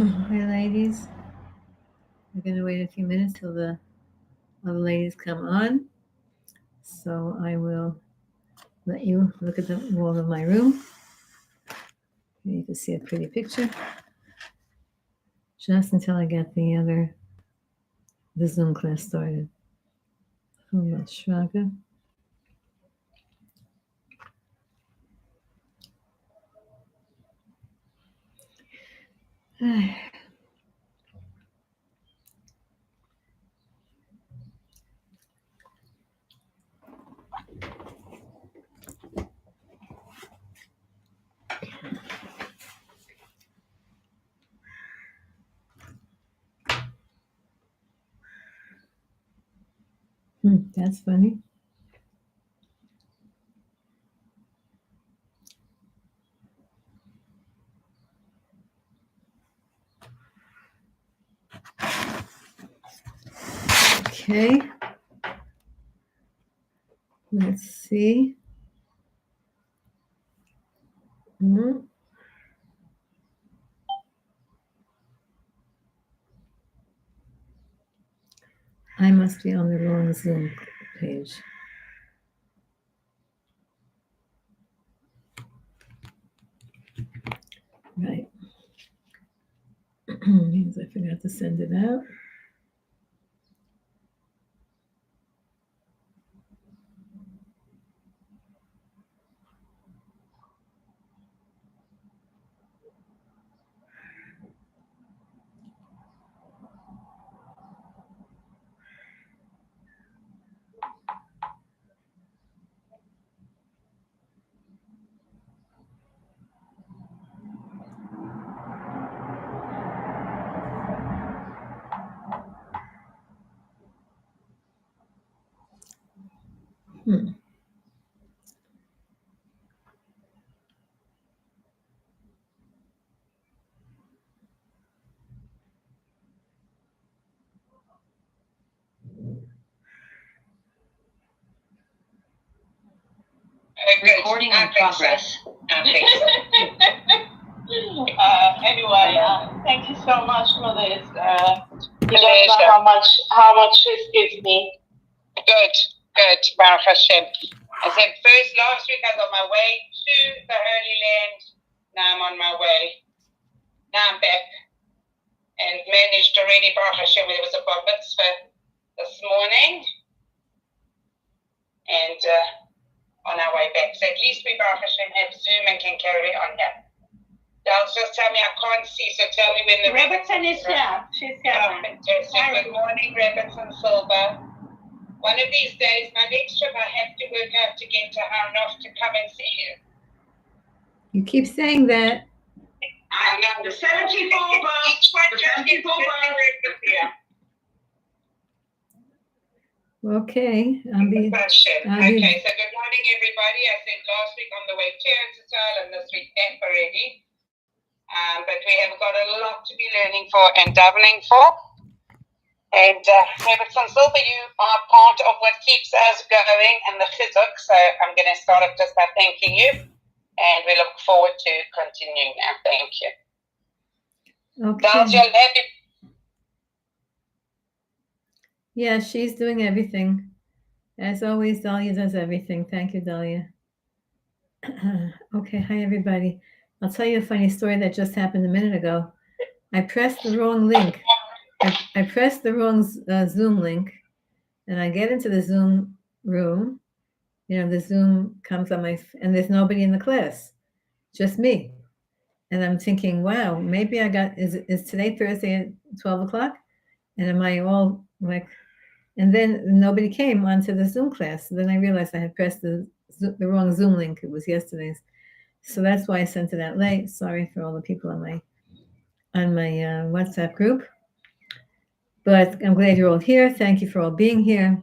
Hi, ladies. We're going to wait a few minutes till the other ladies come on. So I will let you look at the wall of my room. You can see a pretty picture. Just until I get the Zoom class started. Shraga. That's funny. Okay. Let's see. I must be on the wrong Zoom page. Right. Means I forgot to send it out. Recording in progress. Anyway, thank you so much for this. You don't know how much this gives me. Good. Baruch Hashem. I said first last week I was on my way to the Holy Land. Now I'm on my way. Now I'm back and managed already. Baruch Hashem, there was a bar mitzvah this morning, and on our way back. So at least we, Baruch Hashem, have Zoom and can carry on here. They'll just tell me I can't see, so tell me when the Rebbetzin is here. She's here. Good morning, Rebbetzin Silva. One of these days, my next trip, I have to work out to get to Harnof to come and see you. You keep saying that. I know. The 74 bus. The 74 bus. Yeah. Okay. Okay, so good morning, everybody. I said last week on the way to Israel and this week back already. But we have got a lot to be learning for and davening for. And Rebbetzin Silva, you are part of what keeps us going and the chizuk. So I'm going to start off just by thanking you. And we look forward to continuing now. Thank you. Okay. Yeah, she's doing everything. As always, Dahlia does everything. Thank you, Dahlia. Okay, hi, everybody. I'll tell you a funny story that just happened a minute ago. I pressed the wrong link. I pressed the wrong Zoom link, and I get into the Zoom room. You know, the Zoom comes on and there's nobody in the class, just me. And I'm thinking, wow, maybe is today Thursday at 12 o'clock? And am I all like, and then nobody came onto the Zoom class. So then I realized I had pressed the wrong Zoom link. It was yesterday's. So that's why I sent it out late. Sorry for all the people on my WhatsApp group. But I'm glad you're all here. Thank you for all being here.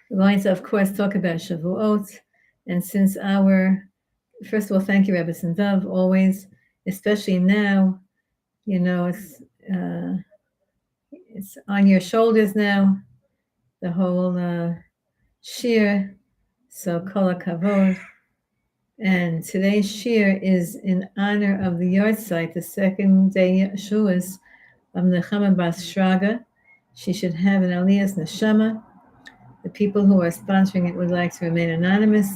We're going to, of course, talk about Shavuot. And since first of all, thank you, Rebbetzin Dov, always, especially now, you know, it's on your shoulders now, the whole shir. So kol hakavod. And today's shir is in honor of the yahrzeit, the second day Shavuos of Nechama Bas Shraga. She should have an Aliyah's Neshama. The people who are sponsoring it would like to remain anonymous,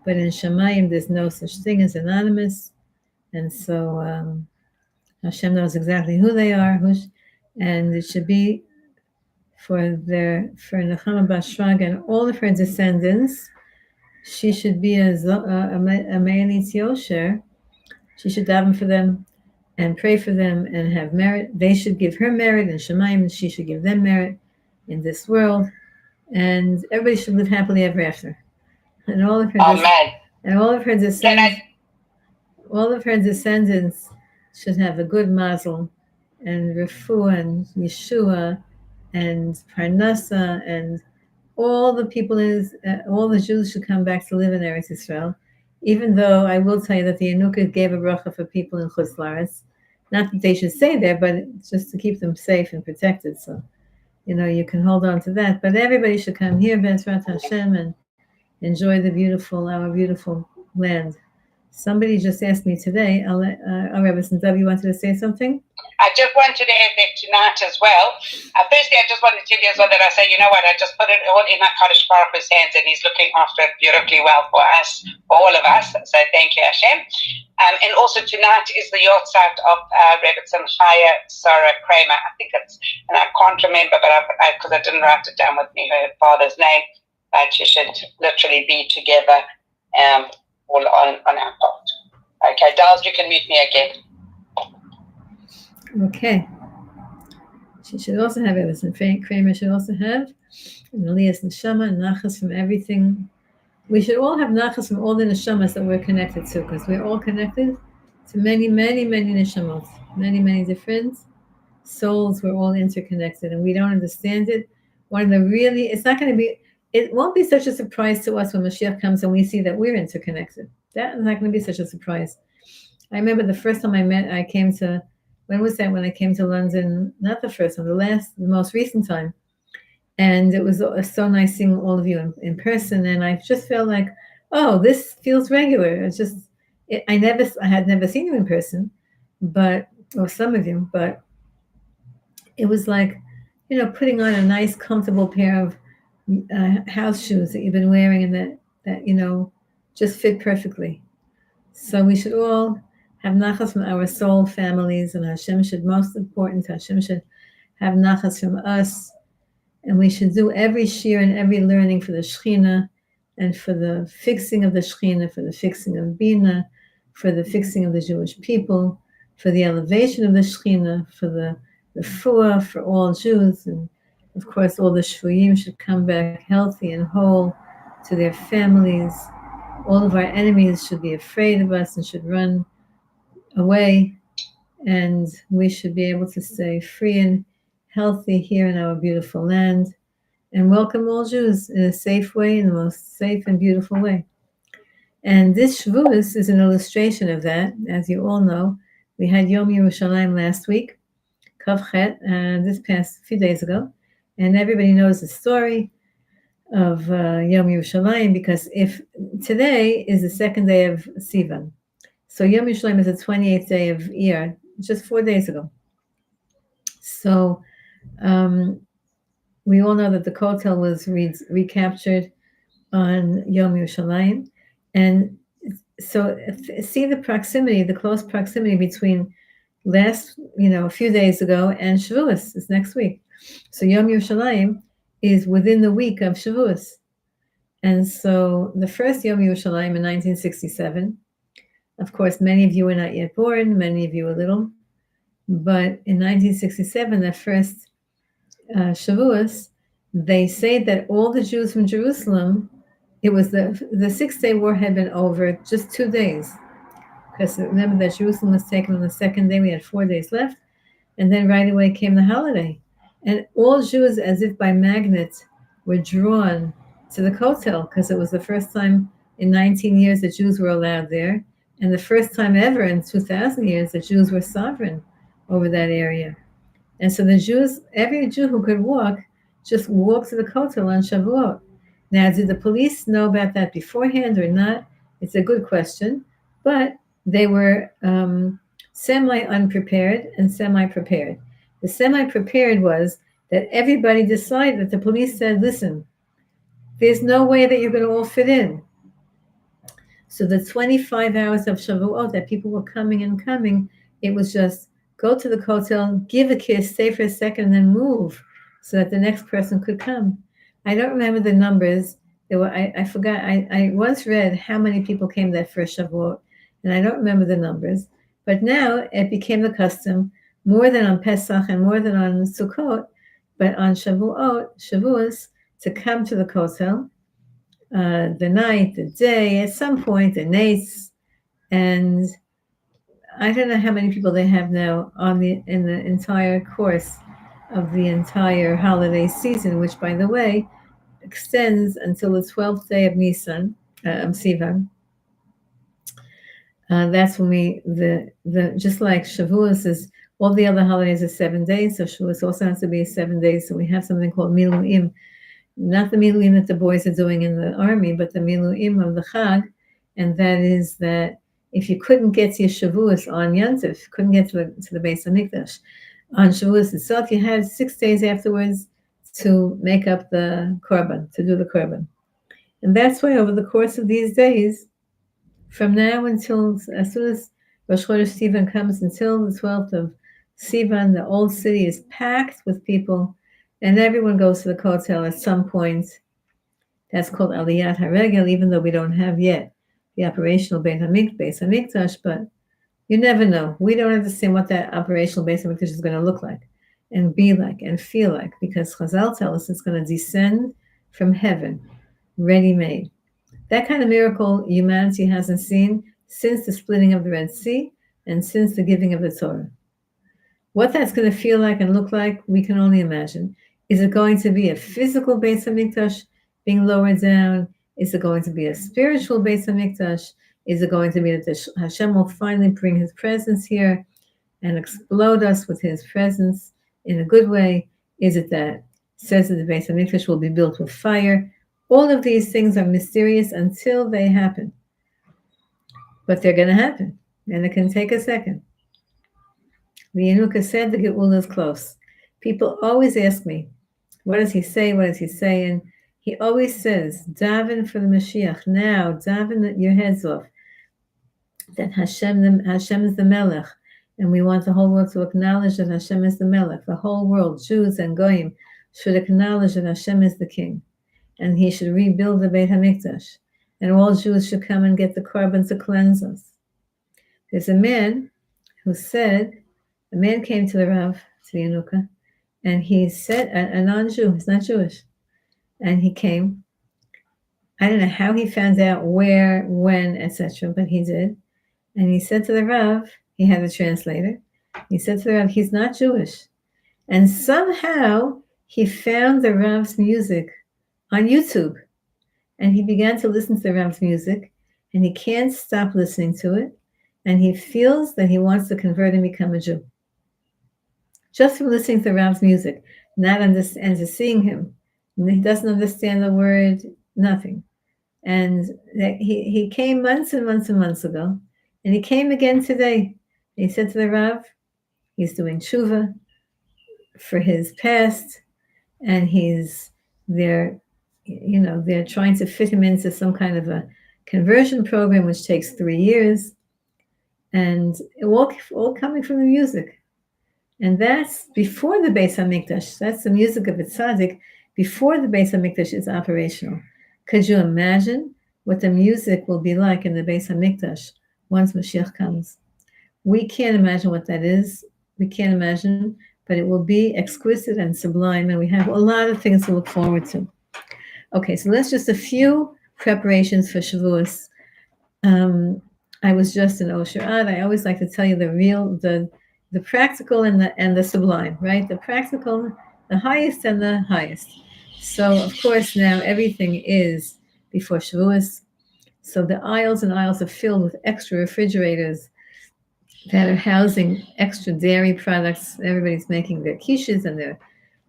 but in Shemayim there's no such thing as anonymous. And so Hashem knows exactly who they are, and it should be for Nechama Bas Shraga and all of her descendants. She should be a Me'anitz Yosher. She should daven for them and pray for them and have merit. They should give her merit in Shemayim, and she should give them merit in this world. And everybody should live happily ever after. And all of her descendants, should have a good mazel, and refuah and Yeshua and Parnasa, and all the people all the Jews should come back to live in Eretz Yisrael. Even though I will tell you that the Yanuka gave a bracha for people in Chutz La'aretz, not that they should stay there, but just to keep them safe and protected. So, you can hold on to that. But everybody should come here, B'ezrat Hashem, and enjoy our beautiful land. Somebody just asked me today, Rabbi Sindav, you wanted to say something? I just wanted to add that tonight as well. Firstly, I just wanted to tell you as well that I say, you know what, I just put it all in HaKadosh Baruch Hu's hands, and he's looking after it beautifully well for us, for all of us. So thank you, Hashem. And also tonight is the yahrzeit of Rebbetzin Chaya Sarah Kramer. I think it's, and I can't remember, but because I didn't write it down with me, her father's name, but you should literally be together all on our part. Okay, Dals, you can mute me again. Okay. She should also have Edison Kramer should also have an Aliyah's Neshama and Nachas from everything. We should all have Nachas from all the Neshamas that we're connected to, because we're all connected to many, many, many Neshamot, many, many different souls. We're all interconnected, and we don't understand it. It won't be such a surprise to us when Mashiach comes and we see that we're interconnected. That is not going to be such a surprise. I remember the first time when I came to London, not the first one, the most recent time. And it was so nice seeing all of you in person. And I just felt like, oh, this feels regular. I had never seen you in person, or some of you, but it was like, putting on a nice, comfortable pair of house shoes that you've been wearing, and that just fit perfectly. So we should all have nachas from our soul families, and Hashem should, most important, Hashem should have nachas from us, and we should do every shir and every learning for the Shechina, and for the fixing of the Shechina, for the fixing of Bina, for the fixing of the Jewish people, for the elevation of the Shechina, for the refuah for all Jews, and of course all the Shvuyim should come back healthy and whole to their families. All of our enemies should be afraid of us and should run away, and we should be able to stay free and healthy here in our beautiful land, and welcome all Jews in a safe way, in the most safe and beautiful way. And this Shavuos is an illustration of that. As you all know, we had Yom Yerushalayim last week, Kavchet, this past few days ago, and everybody knows the story of Yom Yerushalayim, because if today is the second day of Sivan, so Yom Yerushalayim is the 28th day of Iyar, just 4 days ago. So we all know that the Kotel was recaptured on Yom Yerushalayim, and so see the close proximity between a few days ago and Shavuos is next week. So Yom Yerushalayim is within the week of Shavuos. And so the first Yom Yerushalayim in 1967, of course, many of you were not yet born, many of you were little, but in 1967, the first Shavuos, they say that all the Jews from Jerusalem, it was the 6-day war had been over just 2 days. Because remember that Jerusalem was taken on the second day, we had 4 days left, and then right away came the holiday. And all Jews, as if by magnet, were drawn to the Kotel, because it was the first time in 19 years that Jews were allowed there, and the first time ever in 2,000 years that Jews were sovereign over that area. And so the Jews, every Jew who could walk, just walked to the Kotel on Shavuot. Now, did the police know about that beforehand or not? It's a good question, but they were semi-unprepared and semi-prepared. The semi-prepared was that everybody decided that the police said, listen, there's no way that you're going to all fit in. So the 25 hours of Shavuot that people were coming and coming, it was just go to the hotel, give a kiss, stay for a second, and then move so that the next person could come. I don't remember the numbers. There were I forgot. I once read how many people came that first Shavuot, and I don't remember the numbers. But now it became the custom, more than on Pesach and more than on Sukkot, but on Shavuos, to come to the hotel the night, the day, at some point, the nights, and I don't know how many people they have now in the entire course of the entire holiday season, which, by the way, extends until the 12th day of Nisan, Sivan. That's when the just like Shavuos is all the other holidays are 7 days, so Shavuos also has to be 7 days. So we have something called Miluim, not the miluim that the boys are doing in the army, but the miluim of the Chag, and that is that if you couldn't get to your Shavuos on Yantif, couldn't get to the Beis Hamikdash on Shavuos itself, you had 6 days afterwards to make up the korban, to do the korban. And that's why over the course of these days, from now until as soon as Rosh Chodesh Sivan comes until the 12th of Sivan, the old city is packed with people, and everyone goes to the kotel at some point. That's called Aliyat HaRegel, even though we don't have yet the operational Beis Hamikdash, but you never know. We don't understand what that operational Beis Hamikdash is going to look like and be like and feel like, because Chazal tell us it's going to descend from heaven, ready-made. That kind of miracle humanity hasn't seen since the splitting of the Red Sea and since the giving of the Torah. What that's going to feel like and look like, we can only imagine. Is it going to be a physical Beis Hamikdash being lowered down? Is it going to be a spiritual Beis Hamikdash? Is it going to be that Hashem will finally bring His presence here and explode us with His presence in a good way? Is it that says that the Beis Hamikdash will be built with fire? All of these things are mysterious until they happen, but they're going to happen, and it can take a second. The Yenuka said the Geula is close. People always ask me, what does he say? What does he say? And he always says, daven for the Mashiach now, daven your heads off. That Hashem is the Melech, and we want the whole world to acknowledge that Hashem is the Melech. The whole world, Jews and Goyim, should acknowledge that Hashem is the King, and He should rebuild the Beit Hamikdash, and all Jews should come and get the korban to cleanse us. There's a man who said, a man came to the Rav, to the Yenuka, and he said, a non-Jew, he's not Jewish, and he came. I don't know how he found out where, when, etc., but he did. And he said to the Rav, he had a translator, he said to the Rav, he's not Jewish. And somehow he found the Rav's music on YouTube. And he began to listen to the Rav's music, and he can't stop listening to it. And he feels that he wants to convert and become a Jew. Just from listening to the Rav's music, not understand, and to seeing him. And he doesn't understand the word, nothing. And he came months and months and months ago, and he came again today. He said to the Rav, he's doing tshuva for his past, and he's there, they're trying to fit him into some kind of a conversion program, which takes 3 years, and all coming from the music. And that's before the Beis Hamikdash. That's the music of a tzaddik before the Beis Hamikdash is operational. Could you imagine what the music will be like in the Beis Hamikdash once Mashiach comes? We can't imagine what that is. We can't imagine, but it will be exquisite and sublime, and we have a lot of things to look forward to. Okay, so that's just a few preparations for Shavuos. I was just in Osher Ad. I always like to tell you the practical and the sublime, right? The practical, the highest and the highest. So of course now everything is before Shavuos. So the aisles and aisles are filled with extra refrigerators that are housing extra dairy products. Everybody's making their quiches and their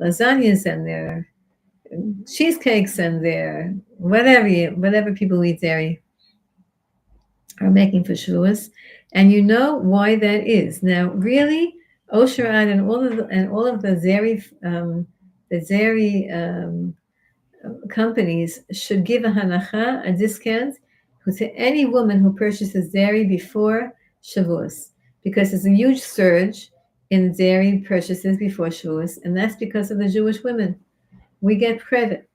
lasagnas and their cheesecakes and their whatever people eat dairy. are making for Shavuos, and you know why that is. Now, really, Osherad and all of the Zeri companies should give a hanacha, a discount, to any woman who purchases dairy before Shavuos, because there's a huge surge in dairy purchases before Shavuos, and that's because of the Jewish women. We get credit.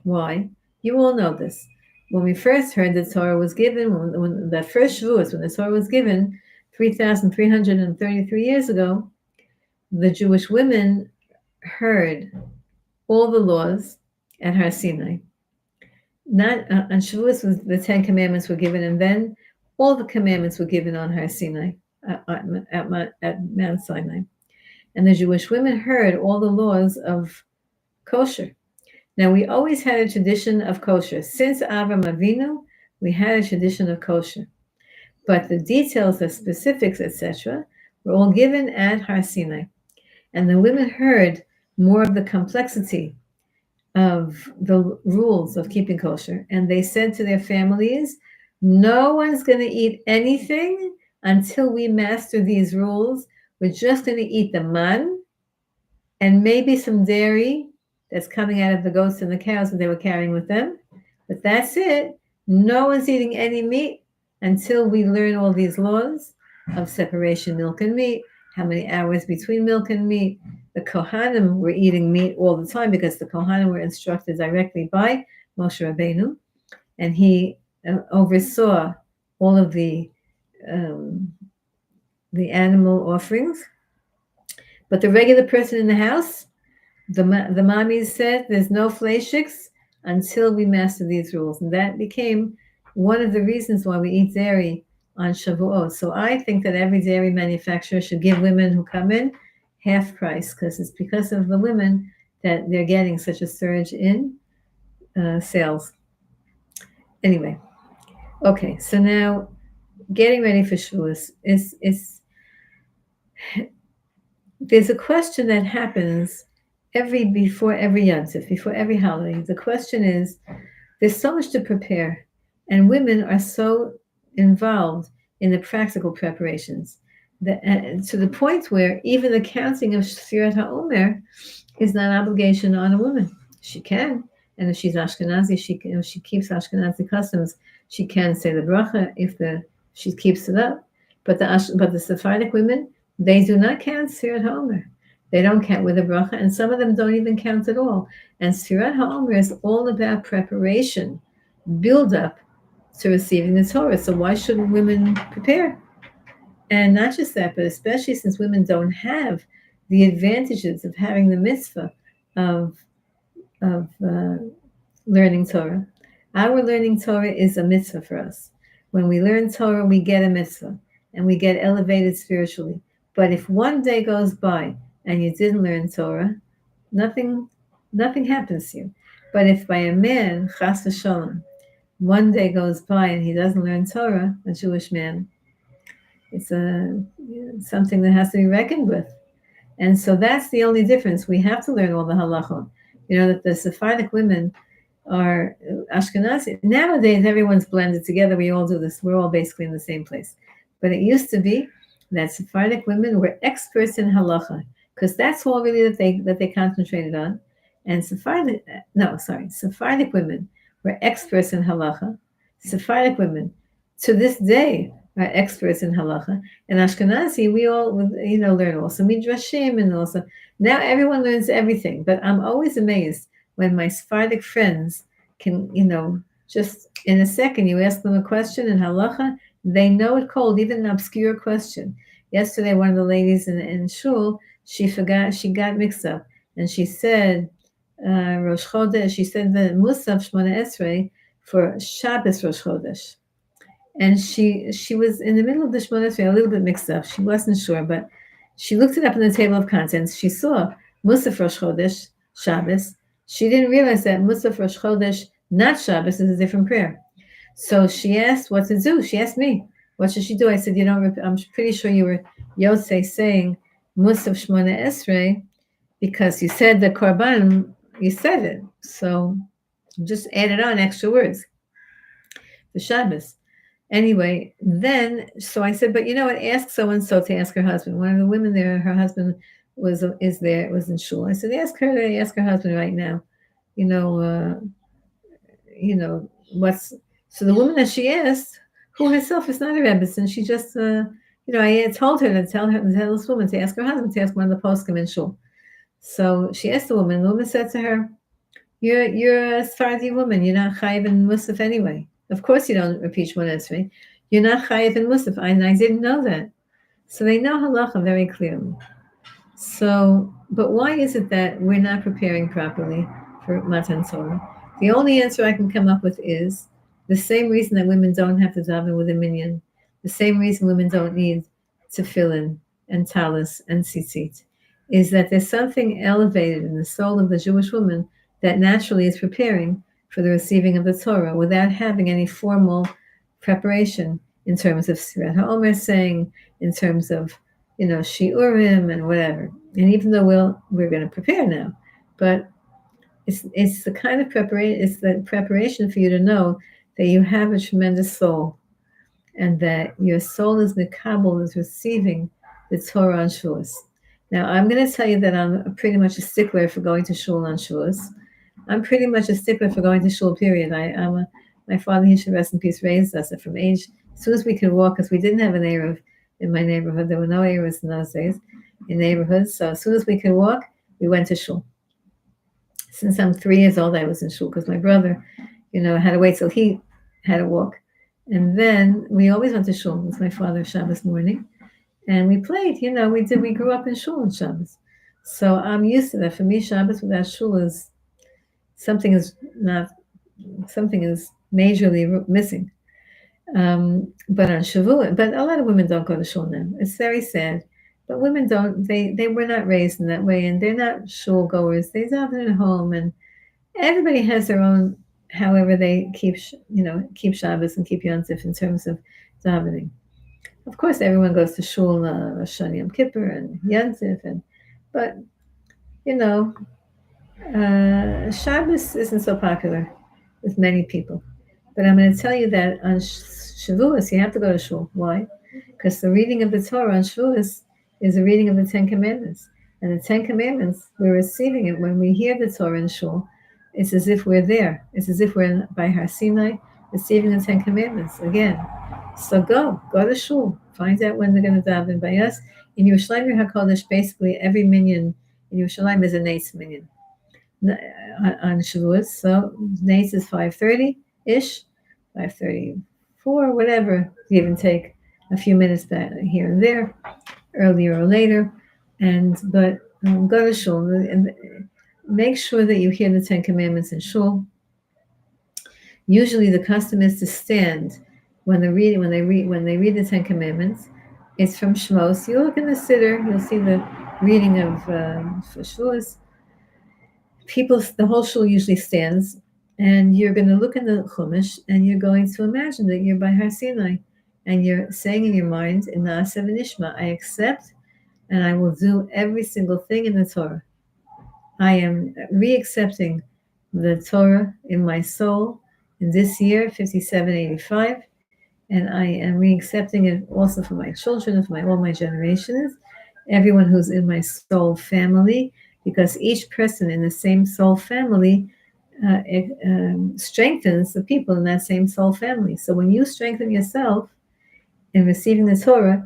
Why? You all know this. When we first heard the Torah was given, when the first Shavuos, when the Torah was given 3,333 years ago, the Jewish women heard all the laws at Har Sinai. Not on Shavuos, was the 10 Commandments were given, and then all the commandments were given on Har Sinai at Mount Sinai. And the Jewish women heard all the laws of kosher. Now, we always had a tradition of kosher. Since Avram Avinu, we had a tradition of kosher. But the details, the specifics, etc., were all given at Har Sinai. And the women heard more of the complexity of the rules of keeping kosher. And they said to their families, no one's going to eat anything until we master these rules. We're just going to eat the man and maybe some dairy that's coming out of the goats and the cows that they were carrying with them. But that's it. No one's eating any meat until we learn all these laws of separation, milk and meat, how many hours between milk and meat. The Kohanim were eating meat all the time because the Kohanim were instructed directly by Moshe Rabbeinu, and he oversaw all of the animal offerings. But the regular person in the house, the mommies said, there's no fleishiks until we master these rules. And that became one of the reasons why we eat dairy on Shavuot. So I think that every dairy manufacturer should give women who come in half price, because it's because of the women that they're getting such a surge in sales. Anyway, okay, so now getting ready for Shavuos is there's a question that happens before every Yontif, before every holiday. The question is, there's so much to prepare, and women are so involved in the practical preparations that, to the point where even the counting of Sfirat HaOmer is not an obligation on a woman. She can, and if she's Ashkenazi, if she keeps Ashkenazi customs, she can say the bracha if she keeps it up. But the Sephardic women, they do not count Sfirat HaOmer. They don't count with a bracha, and some of them don't even count at all. And Sfirat HaOmer is all about preparation, build up to receiving the Torah. So why shouldn't women prepare? And not just that, but especially since women don't have the advantages of having the mitzvah of learning Torah. Our learning Torah is a mitzvah for us. When we learn Torah, we get a mitzvah, and we get elevated spiritually. But if one day goes by and you didn't learn Torah, nothing happens to you. But if by a man, chas v'shalom, one day goes by and he doesn't learn Torah, a Jewish man, it's something that has to be reckoned with. And so that's the only difference. We have to learn all the halachot. You know, that the Sephardic women are Ashkenazi. Nowadays, everyone's blended together. We all do this. We're all basically in the same place. But it used to be that Sephardic women were experts in halacha, because that's all really that they concentrated on. And Sephardic women were experts in halacha. Sephardic women, to this day, are experts in halacha. And Ashkenazi, we all, learn also midrashim, and also now everyone learns everything. But I'm always amazed when my Sephardic friends can, just in a second, you ask them a question in halacha, they know it cold, even an obscure question. Yesterday, one of the ladies in shul, she got mixed up, and she said, Rosh Chodesh, she said the Musaf Shmona Esrei for Shabbos Rosh Chodesh. And she was in the middle of the Shmona Esrei, a little bit mixed up. She wasn't sure, but she looked it up in the table of contents. She saw Musaf Rosh Chodesh, Shabbos. She didn't realize that Musaf Rosh Chodesh, not Shabbos, is a different prayer. So she asked what to do. She asked me, what should she do? I said, I'm pretty sure you were Yotzei saying Musaf Shmona Esrei because you said the Korban, you said it. So just added on extra words for Shabbos. Anyway, then so I said, but you know what? Ask so and so to ask her husband. One of the women there, her husband is there, was in shul. I said, ask her to ask her husband right now. You know, what's so the woman that she asked, who herself is not a rebbetzin, she just I had told her to tell this woman to ask her husband to ask one of the poskim in shul. So she asked the woman. The woman said to her, "You're a Sephardi woman. You're not chayiv and musaf anyway. Of course you don't repeat Shemona Esrei. You're not chayiv and musaf. I didn't know that. So they know halacha very clearly. So, but why is it that we're not preparing properly for Matan Torah? The only answer I can come up with is the same reason that women don't have to daven with a minyan, the same reason women don't need tefillin and talis and tzitzit, is that there's something elevated in the soul of the Jewish woman that naturally is preparing for the receiving of the Torah without having any formal preparation in terms of Sirat HaOmer saying, in terms of shiurim and whatever. And even though we're going to prepare now, but it's the kind of preparation. It's the preparation for you to know that you have a tremendous soul, and that your soul is mekabel, is receiving the Torah on Shavuos. Now, I'm going to tell you that I'm pretty much a stickler for going to shul on Shavuos. I'm pretty much a stickler for going to shul. Period. My father, he should rest in peace, raised us from age as soon as we could walk, because we didn't have an Erev in my neighborhood. There were no Erevs in those days in neighborhoods. So as soon as we could walk, we went to shul. Since I'm 3 years old, I was in shul because my brother, had to wait till he had to walk. And then we always went to shul with my father Shabbos morning. And we played, we grew up in shul on Shabbos. So I'm used to that. For me, Shabbos without shul is something is majorly missing. But on Shavuot, but a lot of women don't go to shul now. It's very sad. But women don't, they were not raised in that way, and they're not shul goers. They daven at home, and everybody has their own, however they keep Shabbos and keep Yom Tov in terms of davening. Of course, everyone goes to shul, Rosh Hashanah, Yom Kippur, and Yom Tov, but Shabbos isn't so popular with many people. But I'm going to tell you that on Shavuos, you have to go to shul. Why? Because the reading of the Torah on Shavuos is the reading of the Ten Commandments. And the Ten Commandments, we're receiving it when we hear the Torah in shul. It's as if we're there. It's as if we're by Har Sinai receiving the Ten Commandments again. So go to shul. Find out when they're going to daven by us. In Yerushalayim HaKodesh, basically every minyan in Yerushalayim is a Nates minyan on Shavuos. So Nates is 5:30-ish, 5:34, whatever, give and take a few minutes back here and there, earlier or later. But go to shul and make sure that you hear the Ten Commandments in shul. Usually, the custom is to stand when they read the Ten Commandments. It's from Shmos. You look in the siddur, you'll see the reading of Shavuos. The whole shul usually stands, and you're going to look in the Chumash, and you're going to imagine that you're by Har Sinai, and you're saying in your mind, in Na'aseh v'nishma, I accept, and I will do every single thing in the Torah. I am re-accepting the Torah in my soul in this year, 5785, and I am re-accepting it also for my children and for all my generations, everyone who's in my soul family, because each person in the same soul family strengthens the people in that same soul family. So when you strengthen yourself in receiving the Torah,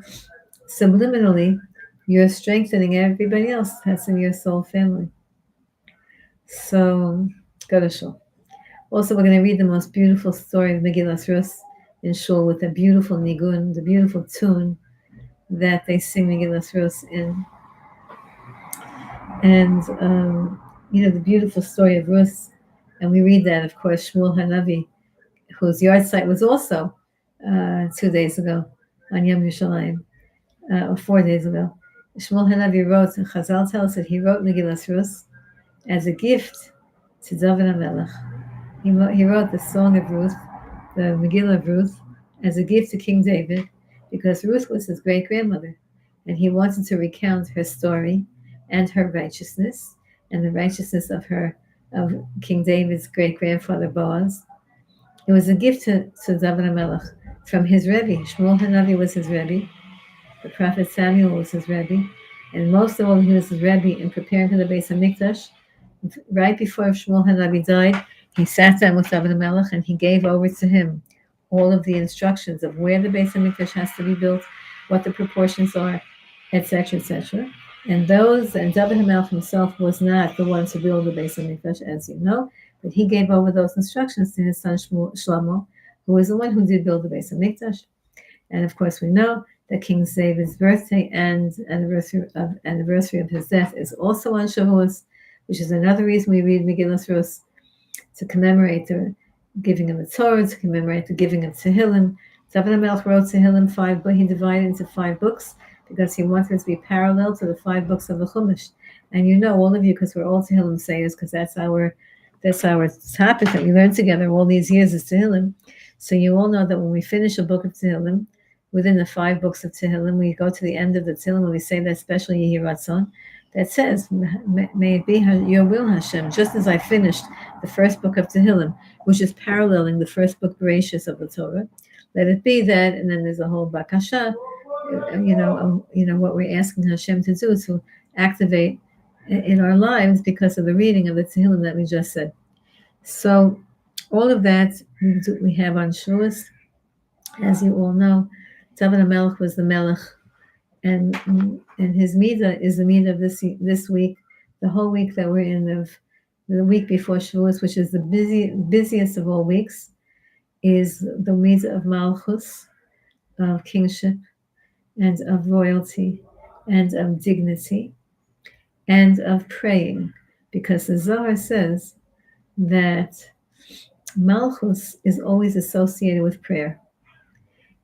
subliminally, you're strengthening everybody else that's in your soul family. So go to shul. Also, we're going to read the most beautiful story of Megillas Rus in shul with the beautiful nigun, the beautiful tune that they sing Megillas Rus in. And, the beautiful story of Rus. And we read that, of course, Shmuel Hanavi, whose yard site was also 2 days ago on Yom Yerushalayim, or 4 days ago. Shmuel Hanavi wrote, and Chazal tells us that he wrote Megillas Rus as a gift to David HaMelech. He wrote the Song of Ruth, the Megillah of Ruth, as a gift to King David, because Ruth was his great-grandmother, and he wanted to recount her story and her righteousness, and the righteousness of King David's great-grandfather Boaz. It was a gift to David HaMelech, from his Rebbe. Shmuel Hanavi was his Rebbe. The prophet Samuel was his Rebbe. And most of all, he was his Rebbe in preparing for the Beis HaMikdash. Right before Shmuel Hanavi died, he sat down with David HaMelech and he gave over to him all of the instructions of where the Beis HaMikdash has to be built, what the proportions are, etc., etc. And David HaMelech himself was not the one to build the Beis HaMikdash, as you know, but he gave over those instructions to his son Shlomo, who was the one who did build the Beis HaMikdash. And of course, we know that King David's birthday and anniversary of his death is also on Shavuot, which is another reason we read Megillas Rus, to commemorate the giving of the Torah, to commemorate the giving of Tehillim. David HaMelech wrote Tehillim 5, but he divided into 5 books because he wanted it to be parallel to the 5 books of the Chumash. And you know, all of you, because we're all Tehillim sayers, because that's our topic that we learned together all these years is Tehillim. So you all know that when we finish a book of Tehillim, within the 5 books of Tehillim, we go to the end of the Tehillim and we say that special Yehi Ratzon that says, may it be your will, Hashem, just as I finished the first book of Tehillim, which is paralleling the first book, Bereshis, of the Torah. Let it be that, and then there's a whole bakasha, what we're asking Hashem to do to activate in our lives because of the reading of the Tehillim that we just said. So all of that we have on Shavuot. As you all know, David HaMelech was the Melech, and his midah is the midah of this week, the whole week that we're in, the week before Shavuot, which is the busiest of all weeks, is the midah of Malchus, of kingship, and of royalty, and of dignity, and of praying, because the Zohar says that Malchus is always associated with prayer.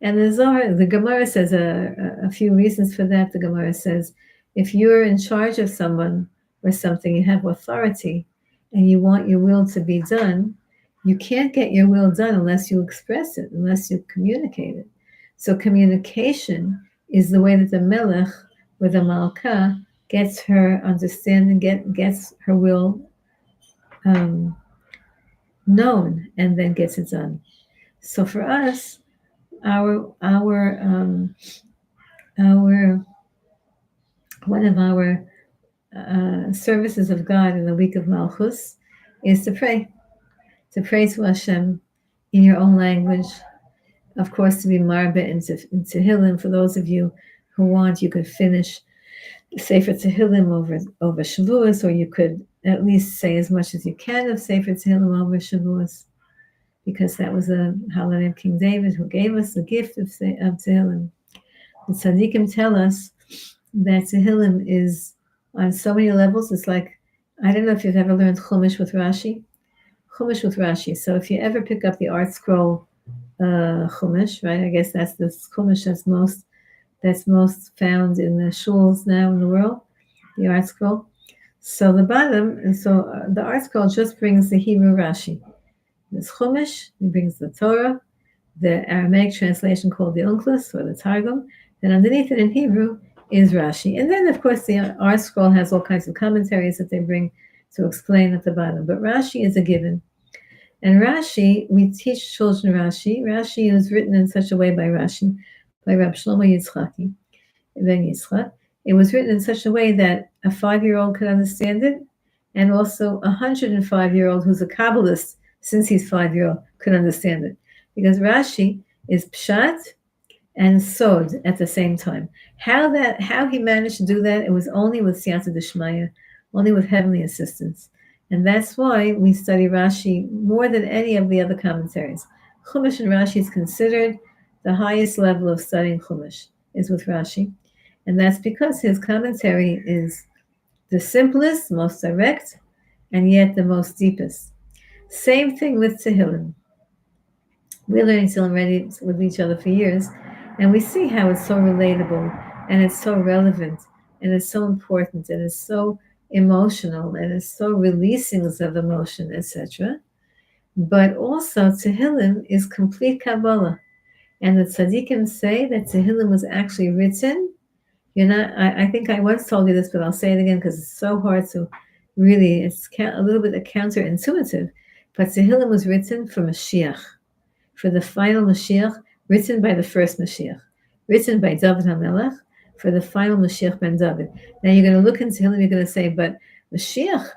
And the Gemara says a few reasons for that. The Gemara says, if you're in charge of someone or something, you have authority, and you want your will to be done, you can't get your will done unless you express it, unless you communicate it. So communication is the way that the Melech or the Malka gets her understanding, gets her will known, and then gets it done. So for us, our one of our services of God in the week of Malchus is to pray to Hashem in your own language. Of course, to be marbe into Tehillim. For those of you who want, you could finish Sefer Tehillim over Shavuos, or you could at least say as much as you can of Sefer Tehillim over Shavuos, because that was a holiday of King David, who gave us the gift of Tehillim. The tzaddikim tell us that Tehillim is on so many levels. It's like, I don't know if you've ever learned Chumash with Rashi. So if you ever pick up the Art Scroll Chumash, right? I guess that's the Chumash that's most found in the shuls now in the world, the Art Scroll. So the Art Scroll just brings the Hebrew Rashi. This Chumash, it brings the Torah, the Aramaic translation called the Onkelos or the Targum. Then underneath it in Hebrew is Rashi. And then, of course, the Art Scroll has all kinds of commentaries that they bring to explain at the bottom. But Rashi is a given. And Rashi, we teach children Rashi. Rashi is written in such a way by Rab Shlomo Yitzchaki, Ben Yitzchak. It was written in such a way that a 5-year-old could understand it, and also a 105-year-old who's a Kabbalist, since he's 5-year-old, could understand it. Because Rashi is Pshat and Sod at the same time. How he managed to do that, it was only with Siyata D'Shmaya, only with heavenly assistance. And that's why we study Rashi more than any of the other commentaries. Chumash and Rashi is considered the highest level of studying Chumash, is with Rashi. And that's because his commentary is the simplest, most direct, and yet the most deepest. Same thing with Tehillim. We're learning Tehillim already with each other for years, and we see how it's so relatable, and it's so relevant, and it's so important, and it's so emotional, and it's so releasing of emotion, etc. But also Tehillim is complete Kabbalah. And the tzaddikim say that Tehillim was actually written. I think I once told you this, but I'll say it again because it's so hard to really, it's a little bit counterintuitive. But Tehillim was written for Mashiach, for the final Mashiach, written by the first Mashiach, written by David HaMelech for the final Mashiach ben David. Now you're going to look in Tehillim, you're going to say, but Mashiach,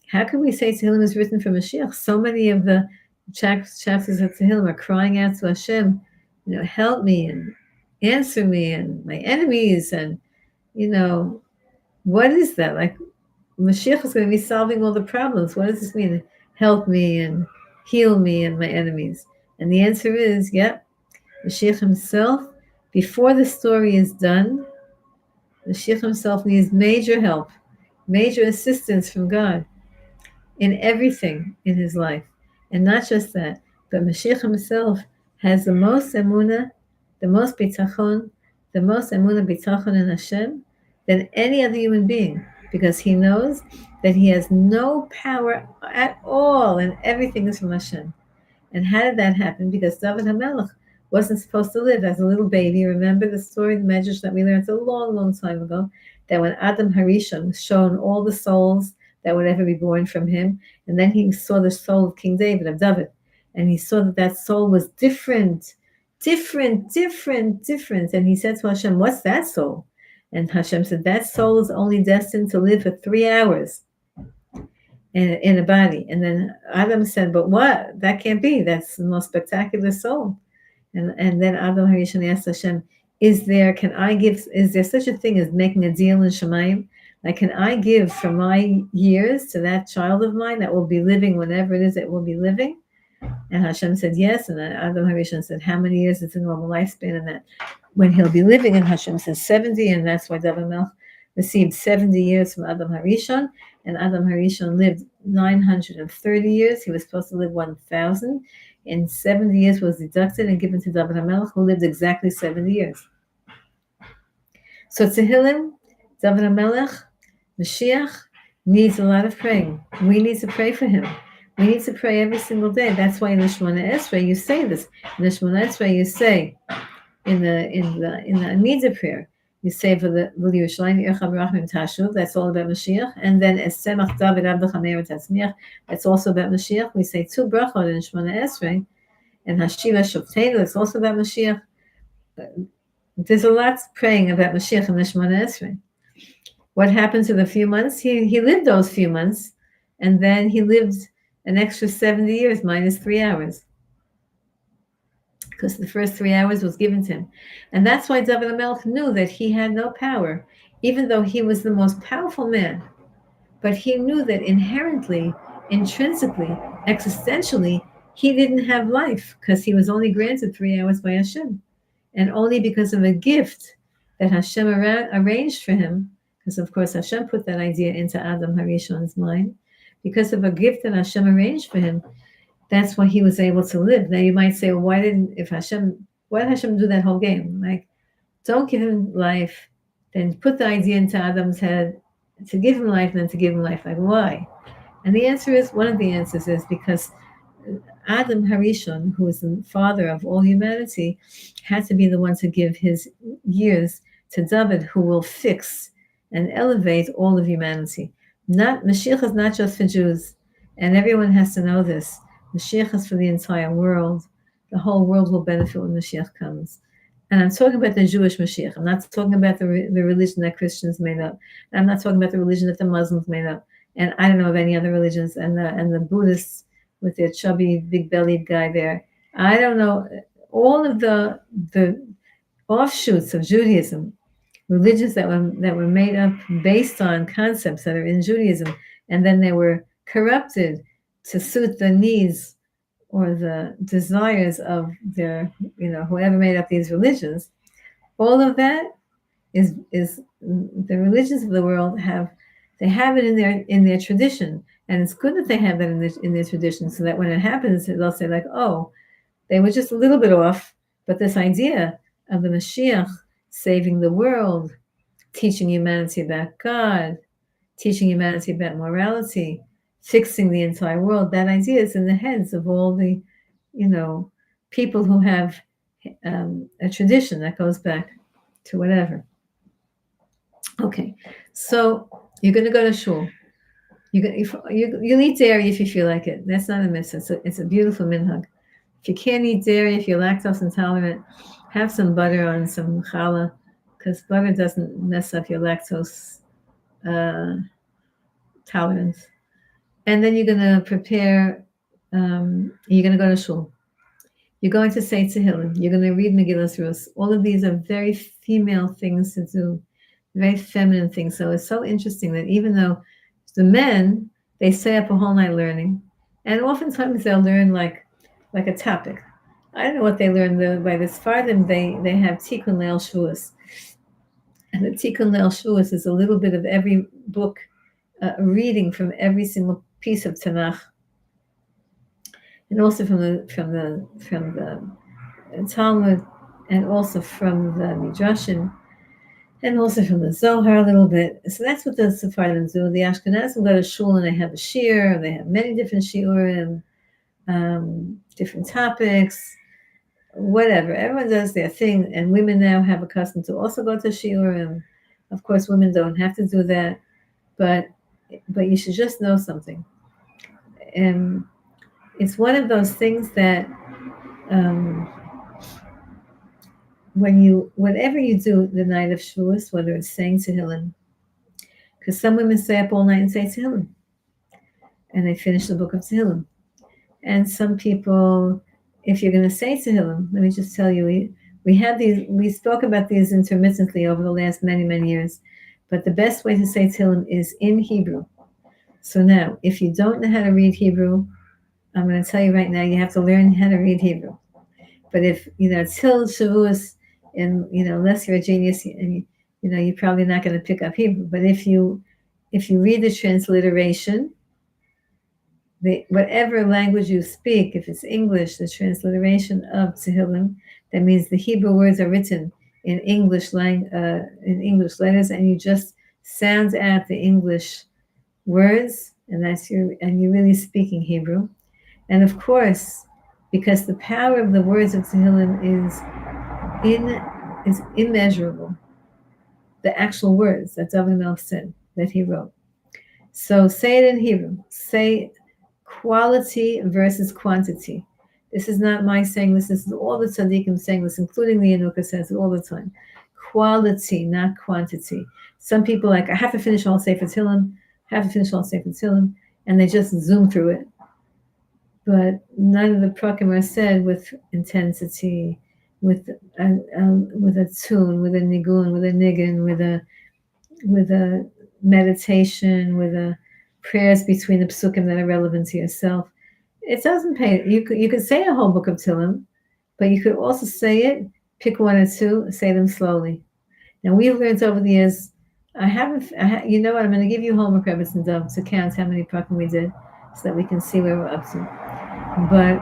how can we say Tehillim is written for Mashiach? So many of the chapters of Tehillim are crying out to Hashem, help me and answer me and my enemies. And, what is that? Like, Mashiach is going to be solving all the problems. What does this mean? Help me and heal me and my enemies. And the answer is, yep, Mashiach himself, before the story is done, Mashiach himself needs major help, major assistance from God in everything in his life. And not just that, but Mashiach himself has the most emunah, the most bitachon in Hashem than any other human being, because he knows that he has no power at all and everything is from Hashem. And how did that happen? Because David HaMelech wasn't supposed to live as a little baby. Remember the story, the medrash that we learned a long, long time ago, that when Adam Harishon was shown all the souls that would ever be born from him, and then he saw the soul of King David, of David, and he saw that soul was different. And he said to Hashem, what's that soul? And Hashem said, that soul is only destined to live for 3 hours in a body. And then Adam said, but what? That can't be. That's the most spectacular soul. And then Adam Harishon asked Hashem, is there such a thing as making a deal in Shemayim? Like, can I give from my years to that child of mine that will be living whenever it is it will be living? And Hashem said yes. And then Adam Harishon said, how many years is a normal lifespan? And that when he'll be living, and Hashem says 70, and that's why David Melch received 70 years from Adam Harishon, and Adam Harishon lived 930 years. He was supposed to live 1,000, and 70 years was deducted and given to David HaMelech, who lived exactly 70 years. So Tehillim, David HaMelech, Mashiach needs a lot of praying. We need to pray for him. We need to pray every single day. That's why in the Shemona Esrei you say this. In the Shemona Esrei you say, in the Amida prayer, you say for the Yerushalayim Ircha B'Rachmim Tashuv, that's all about Mashiach. And then Esemach David Abdecha Meir Tatzmiach, that's also about Mashiach. We say 2 brachot in Shemona Esrei, and Hashiva Shavteinu, that's also about Mashiach. There's a lot praying about Mashiach in the Shemona Esrei. What happened to the few months? He lived those few months, and then he lived an extra 70 years minus 3 hours, because the first 3 hours was given to him. And that's why David HaMelech knew that he had no power, even though he was the most powerful man. But he knew that inherently, intrinsically, existentially, he didn't have life, because he was only granted 3 hours by Hashem. And only because of a gift that Hashem arranged for him, because of course Hashem put that idea into Adam Harishon's mind, because of a gift that Hashem arranged for him, that's why he was able to live. Now you might say, well, why did Hashem do that whole game? Like, don't give him life, then put the idea into Adam's head to give him life, and then to give him life. Like, why? And the answer is, one of the answers is because Adam Harishon, who is the father of all humanity, had to be the one to give his years to David, who will fix and elevate all of humanity. Mashiach is not just for Jews, and everyone has to know this. Mashiach is for the entire world. The whole world will benefit when Mashiach comes. And I'm talking about the Jewish Mashiach. I'm not talking about the religion that Christians made up. I'm not talking about the religion that the Muslims made up. And I don't know of any other religions. And the Buddhists with their chubby, big-bellied guy there. I don't know. All of the offshoots of Judaism, religions that were made up based on concepts that are in Judaism, and then they were corrupted to suit the needs or the desires of their, whoever made up these religions. All of that is the religions of the world have it in their tradition, and it's good that they have that in their tradition, so that when it happens, they'll say like, oh, they were just a little bit off, but this idea of the Mashiach saving the world, teaching humanity about God, teaching humanity about morality, fixing the entire world, that idea is in the heads of all the, people who have a tradition that goes back to whatever. Okay, so you're going to go to shul. You'll eat dairy if you feel like it. That's not a mitzvah. It's a beautiful minhag. If you can't eat dairy, if you're lactose intolerant, have some butter on some challah, because butter doesn't mess up your lactose tolerance. And then you're going to prepare, you're going to go to shul. You're going to say Tehillim. You're going to read Megillas Rus. All of these are very female things to do, very feminine things. So it's so interesting that even though the men, they stay up a whole night learning, and oftentimes they'll learn like a topic. I don't know what they learn by this Fardim. They have Tikkun Leil Shavuos. And the Tikkun Leil Shavuos is a little bit of every book, reading from every single piece of Tanakh, and also from the Talmud, and also from the Midrashim, and also from the Zohar a little bit. So that's what the Sephardim do. The Ashkenazim go to shul and they have a shiur. They have many different shiurim, different topics, whatever. Everyone does their thing, and women now have a custom to also go to shiurim. Of course, women don't have to do that, but you should just know something. And it's one of those things that whatever you do the night of Shavuos, whether it's saying Tehillim, because some women stay up all night and say Tehillim, and they finish the book of Tehillim. And some people, if you're going to say Tehillim, let me just tell you, we spoke about these intermittently over the last many, many years, but the best way to say Tehillim is in Hebrew. So now, if you don't know how to read Hebrew, I'm going to tell you right now, you have to learn how to read Hebrew. But if, till Shavuos, and, unless you're a genius, and, you're probably not going to pick up Hebrew. But if you read the transliteration, whatever language you speak, if it's English, the transliteration of Tehillim, that means the Hebrew words are written in English letters, and you just sound out the English words, and you're really speaking Hebrew. And of course, because the power of the words of Tehillim is immeasurable, the actual words that David Melch said, that he wrote. So say it in Hebrew. Say quality versus quantity. This is not my saying this. This is all the tzaddikim saying this, including the Yanuka says it all the time. Quality, not quantity. Some people I have to finish all Sefer Tehillim, and they just zoom through it. But none of the prakim are said with intensity, with a tune, with a nigun, with a niggin, with a meditation, with a prayers between the psukim that are relevant to yourself. It doesn't pay. You could say a whole book of Tehillim, but you could also say it, pick one or two, say them slowly. Now we've learned over the years. You know what? I'm going to give you homework, Rebbetzin and Dov, to count how many prakim we did, so that we can see where we're up to. But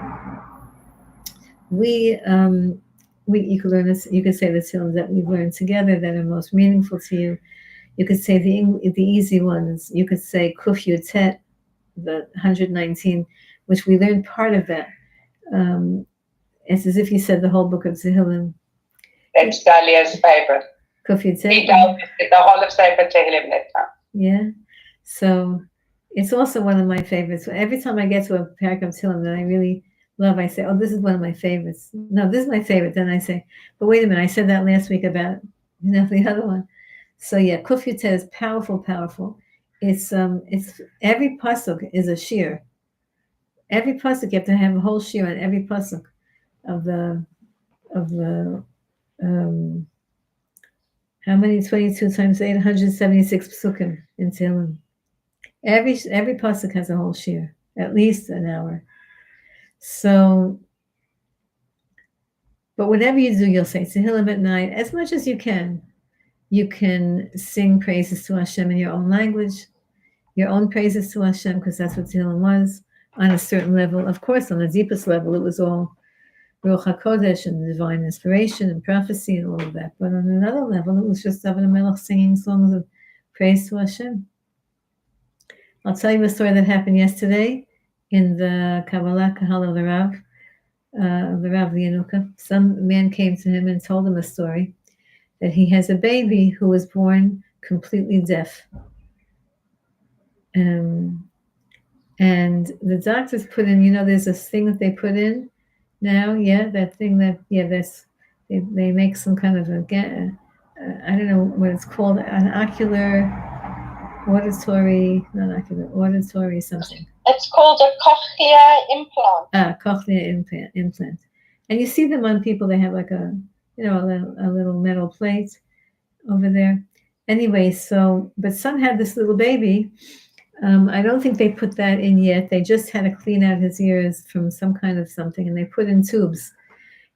you could learn this. You could say the Tehillim that we've learned together that are most meaningful to you. You could say the easy ones. You could say Kuf Yutet, the 119, which we learned part of that. It's as if you said the whole book of Tehillim. That's Dalia's favorite. Kuf Yutet. The whole of Sefer Tehillim that time. Yeah. So it's also one of my favorites. So every time I get to a parak of Tehillim that I really love, I say, oh, this is one of my favorites. No, this is my favorite. Then I say, but wait a minute, I said that last week about the other one. So yeah, Kuf Yutet is powerful. It's every pasuk is a shiur. Every pasuk you have to have a whole shiur on every pasuk of the how many 22 times 8, 176 psukim in Tehillim. Every pasuk has a whole shiur, at least an hour. So, but whatever you do, you'll say Tehillim at night as much as you can. You can sing praises to Hashem in your own language, your own praises to Hashem, because that's what Tehillim was on a certain level. Of course, on the deepest level, it was all Ruach HaKodesh and divine inspiration and prophecy and all of that. But on another level, it was just David Melch singing songs of praise to Hashem. I'll tell you a story that happened yesterday in the Kabbalah Kahal of the Rav Yanuka. Some man came to him and told him a story that he has a baby who was born completely deaf. And the doctors put in, there's this thing that they put in Now, yeah, that thing that, yeah, that's, they make some kind of a, I don't know what it's called, an ocular, auditory, not ocular, auditory something. It's called a cochlear implant. Cochlear implant. And you see them on people, they have like a, a little metal plate over there. Anyway, so, but some had this little baby. I don't think they put that in yet. They just had to clean out his ears from some kind of something, and they put in tubes.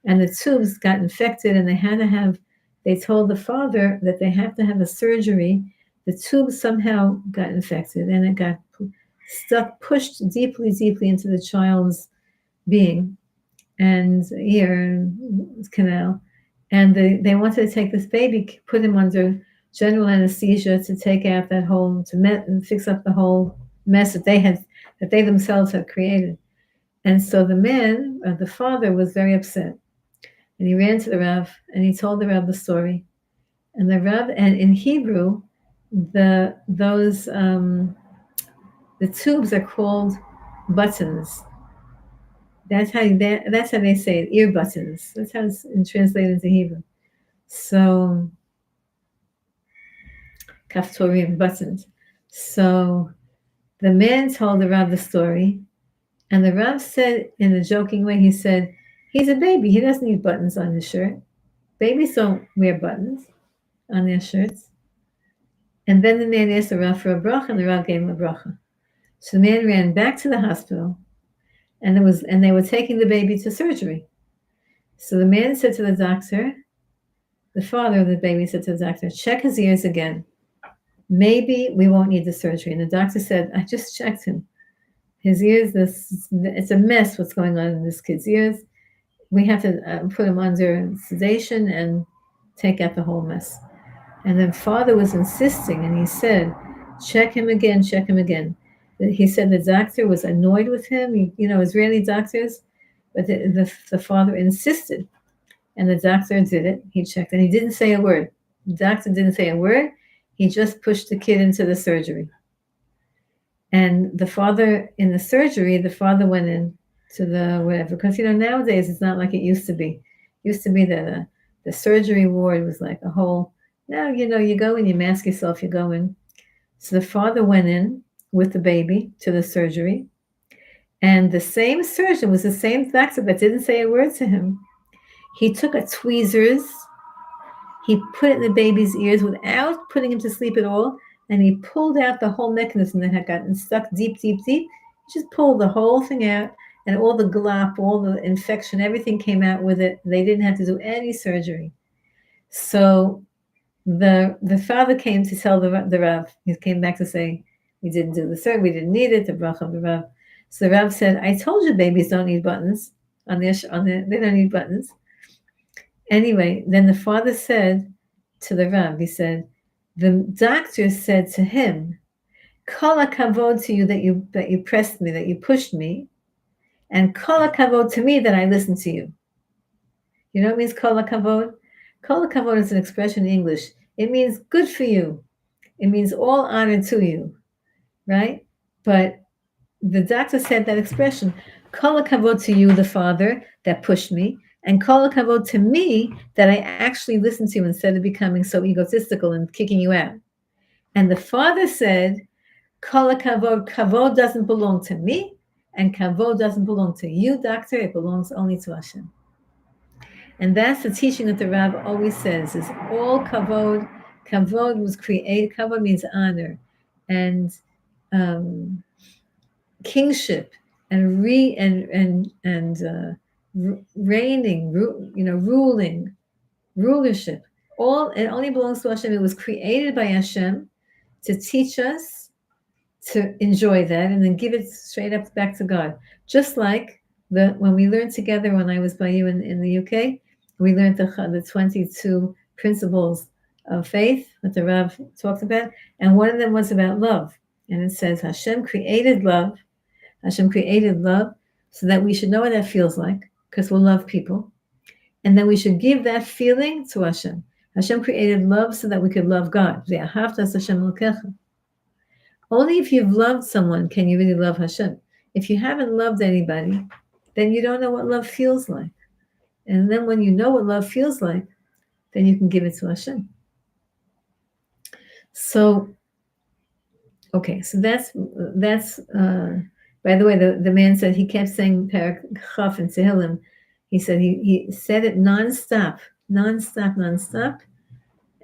And the tubes got infected, and they told the father that they have to have a surgery. The tube somehow got infected, and it got pushed deeply, deeply into the child's being and ear and canal. And they wanted to take this baby, put him under general anesthesia to take out that whole, and fix up the whole mess that they themselves had created. And so the man, the father, was very upset, and he ran to the Rav and he told the Rav the story. And the Rav, and in Hebrew, the tubes are called buttons. That's how they say it, ear buttons. That's how it's translated into Hebrew. So kaftorim, buttons. So the man told the Rav the story, and the Rav said in a joking way, he said, he's a baby, he doesn't need buttons on his shirt. Babies don't wear buttons on their shirts. And then the man asked the Rav for a bracha, and the Rav gave him a bracha. So the man ran back to the hospital, and they were taking the baby to surgery. So the man said to the doctor, the father of the baby said to the doctor, check his ears again. Maybe we won't need the surgery. And the doctor said, I just checked him. His ears, it's a mess what's going on in this kid's ears. We have to put him under sedation and take out the whole mess. And the father was insisting, and he said, check him again, check him again. He said the doctor was annoyed with him, Israeli doctors, but the father insisted. And the doctor did it. He checked, and he didn't say a word. The doctor didn't say a word. He just pushed the kid into the surgery. And the father, in the surgery, the father went in to the whatever, because nowadays it's not like it used to be. It used to be that the surgery ward was like a whole. Now you go in, you mask yourself, you go in. So the father went in with the baby to the surgery, and the same surgeon was the same doctor that didn't say a word to him. He took a tweezers, he put it in the baby's ears without putting him to sleep at all, and he pulled out the whole mechanism that had gotten stuck deep, deep, deep. He just pulled the whole thing out, and all the glop, all the infection, everything came out with it. They didn't have to do any surgery. So the father came to tell the Rav. He came back to say, we didn't do the surgery, we didn't need it, the bracha of the Rav. So the Rav said, I told you babies don't need buttons on their they don't need buttons. Anyway, then the father said to the Rav, he said, the doctor said to him, Kol hakavod to you that you pressed me, that you pushed me, and Kol hakavod to me that I listened to you. You know what it means, Kol hakavod? Kol hakavod is an expression in English. It means good for you. It means all honor to you, right? But the doctor said that expression, Kol hakavod to you, the father that pushed me, and Kol hakavod to me that I actually listened to you instead of becoming so egotistical and kicking you out. And the father said, Kol hakavod, kavod doesn't belong to me, and kavod doesn't belong to you, doctor. It belongs only to Hashem. And that's the teaching that the Rav always says, is all kavod. Kavod was created. Kavod means honor and kingship and reigning, ruling, rulership. It only belongs to Hashem. It was created by Hashem to teach us to enjoy that and then give it straight up back to God. Just like when we learned together when I was by you in the UK, we learned the 22 principles of faith that the Rav talked about, and one of them was about love. And it says Hashem created love. Hashem created love so that we should know what that feels like, because we'll love people. And then we should give that feeling to Hashem. Hashem created love so that we could love God. Only if you've loved someone can you really love Hashem. If you haven't loved anybody, then you don't know what love feels like. And then when you know what love feels like, then you can give it to Hashem. So, okay, so that's by the way, the man said he kept saying Parak Chaf in Tehillim. He said he said it nonstop.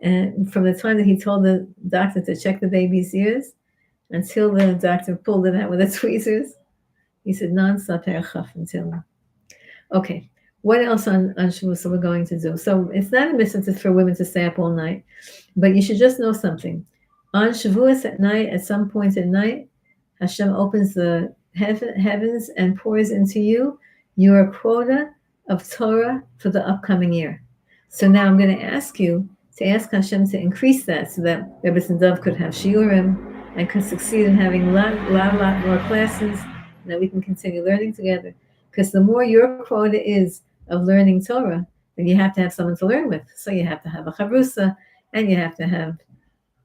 And from the time that he told the doctor to check the baby's ears until the doctor pulled it out with the tweezers, he said nonstop Parak Chaf in Tehillim. Okay, what else on Shavuot we're going to do? So it's not a mitzvah for women to stay up all night, but you should just know something. On Shavuot at night, at some point at night, Hashem opens the heavens and pours into you your quota of Torah for the upcoming year. So now I'm going to ask you to ask Hashem to increase that so that Rebbe and Dov could have shiurim and could succeed in having a lot more classes, and that we can continue learning together. Because the more your quota is of learning Torah, then you have to have someone to learn with. So you have to have a chavrusa, and you have to have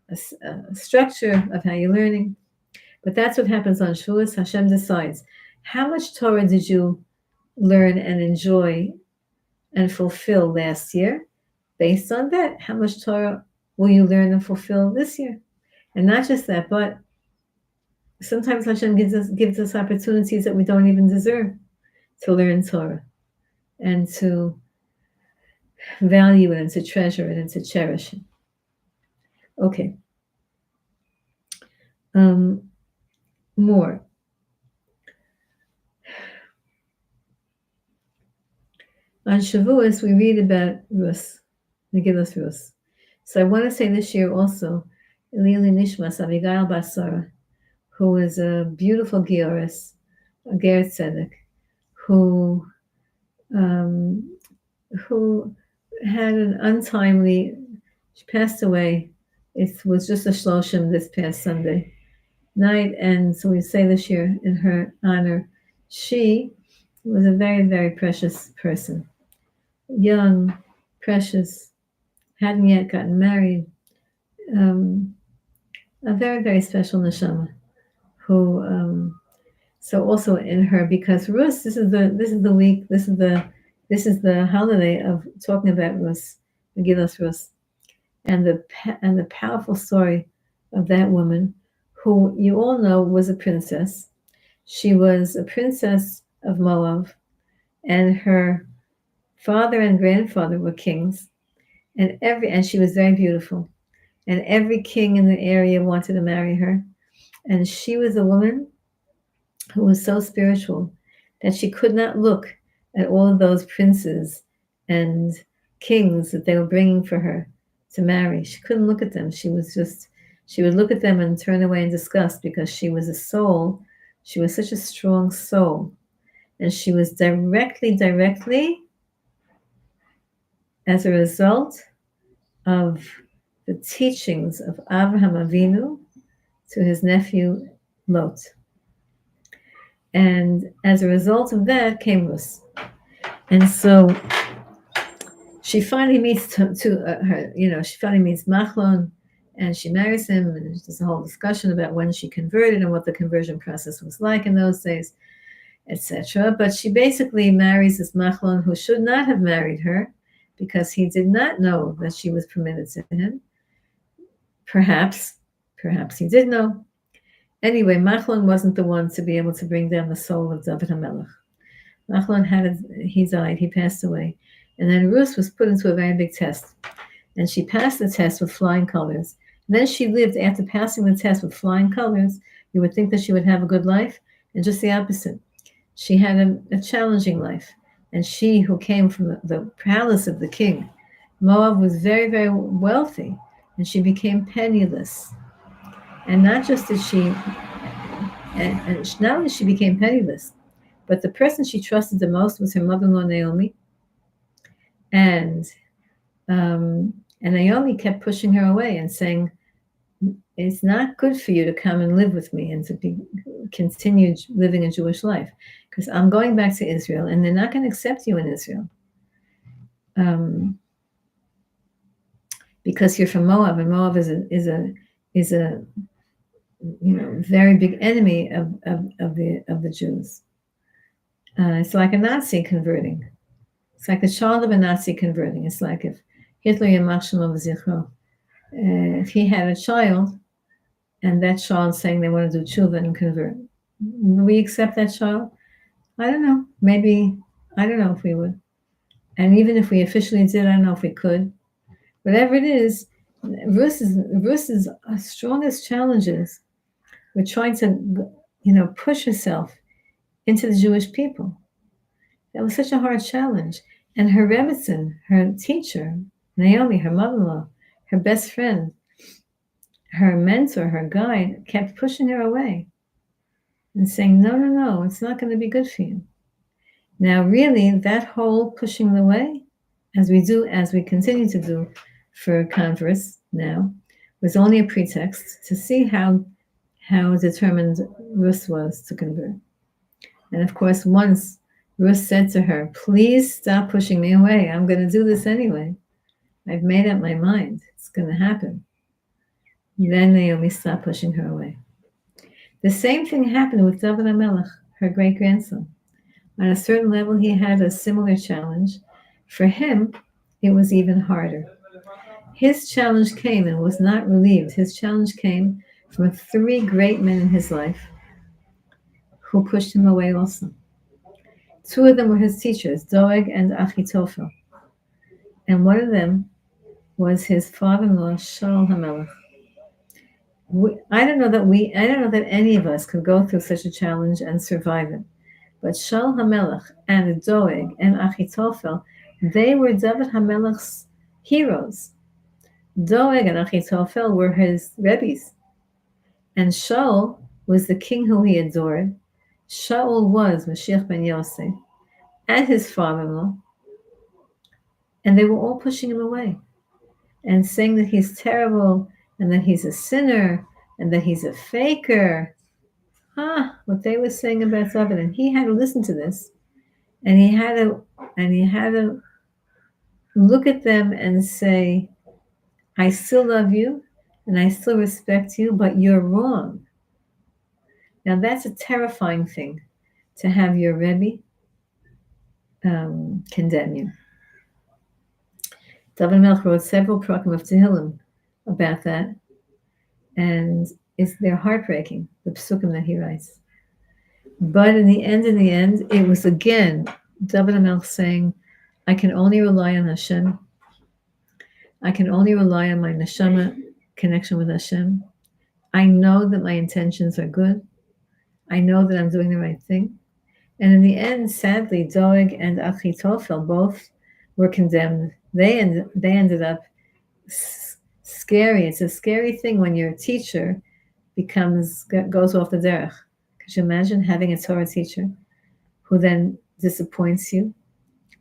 a structure of how you're learning. But that's what happens on Shavuot. Hashem decides how much Torah did you learn and enjoy and fulfill last year. Based on that, how much Torah will you learn and fulfill this year? And not just that, but sometimes Hashem gives us opportunities that we don't even deserve to learn Torah and to value it and to treasure it and to cherish it. Okay. More. On Shavuos, we read about Rus, Megillas Rus. So I want to say this year also, Elili Nishmas Abigail Basara, who was a beautiful Gioris, a Ger Tzedek, who had an untimely, she passed away. It was just a shloshim this past Sunday night, and so we say this year in her honor. She was a very, very precious person. Young, precious, hadn't yet gotten married. A very, very special neshama. Who so also in her, because Rus, this is the week, this is the holiday of talking about Rus, Megillas Rus, and the powerful story of that woman, who you all know was a princess. She was a princess of Moab, and her father and grandfather were kings, and she was very beautiful, and every king in the area wanted to marry her, and she was a woman who was so spiritual that she could not look at all of those princes and kings that they were bringing for her to marry. She couldn't look at them. She would look at them and turn away in disgust, because she was a soul. She was such a strong soul. And she was directly as a result of the teachings of Avraham Avinu to his nephew Lot. And as a result of that came Rus. And so she finally meets she finally meets Machlon, and she marries him, and there's a whole discussion about when she converted and what the conversion process was like in those days, etc. But she basically marries this Machlon, who should not have married her, because he did not know that she was permitted to him. Perhaps he did know. Anyway, Machlon wasn't the one to be able to bring down the soul of David HaMelech. Machlon he died, he passed away. And then Rus was put into a very big test. And she passed the test with flying colors. And then she lived, after passing the test with flying colors, you would think that she would have a good life, and just the opposite. She had a challenging life. And she, who came from the palace of the king, Moab, was very, very wealthy, and she became penniless. And not just did she, and not only she became penniless, but the person she trusted the most was her mother-in-law Naomi. And Naomi kept pushing her away and saying, "It's not good for you to come and live with me and to continue living a Jewish life, because I'm going back to Israel, and they're not going to accept you in Israel, because you're from Moab, and Moab is a very big enemy of the Jews." It's like a Nazi converting. It's like the child of a Nazi converting. It's like if Hitler, Yamach Shemo V'zichro, if he had a child, and that child saying they want to do tshuva and convert, would we accept that child? I don't know. Maybe, I don't know if we would. And even if we officially did, I don't know if we could. Whatever it is, Rus's strongest challenges were trying to, push herself into the Jewish people. That was such a hard challenge. And her Rebbetzin, her teacher, Naomi, her mother-in-law, her best friend, her mentor, her guide, kept pushing her away and saying, no, it's not going to be good for you. Now, really, that whole pushing away, as we continue to do for converts now, was only a pretext to see how determined Rus was to convert. And of course, once Rus said to her, please stop pushing me away. I'm going to do this anyway. I've made up my mind. It's going to happen. Then Naomi stopped pushing her away. The same thing happened with David HaMelech, her great-grandson. On a certain level, he had a similar challenge. For him, it was even harder. His challenge came and was not relieved. His challenge came from 3 great men in his life who pushed him away also. 2 of them were his teachers, Doeg and Achitophel. And one of them was his father-in-law, Shaul HaMelech. I don't know that any of us could go through such a challenge and survive it. But Shaul HaMelech and Doeg and Achitophel, they were David HaMelech's heroes. Doeg and Achitophel were his rebbes. And Shaul was the king who he adored. Shaul was Mashiach ben Yosef and his father-in-law. And they were all pushing him away and saying that he's terrible and that he's a sinner and that he's a faker. What they were saying about David. And he had to listen to this. And he had to look at them and say, I still love you and I still respect you, but you're wrong. Now that's a terrifying thing, to have your Rebbe condemn you. David Melch wrote several prakim of Tehillim about that, and they're heartbreaking, the psukim that he writes. But in the end, it was again David Melch saying, I can only rely on Hashem. I can only rely on my neshama connection with Hashem. I know that my intentions are good. I know that I'm doing the right thing. And in the end, sadly, Doeg and Achitophel both were condemned. They ended up scary. It's a scary thing when your teacher goes off the derech. Could you imagine having a Torah teacher who then disappoints you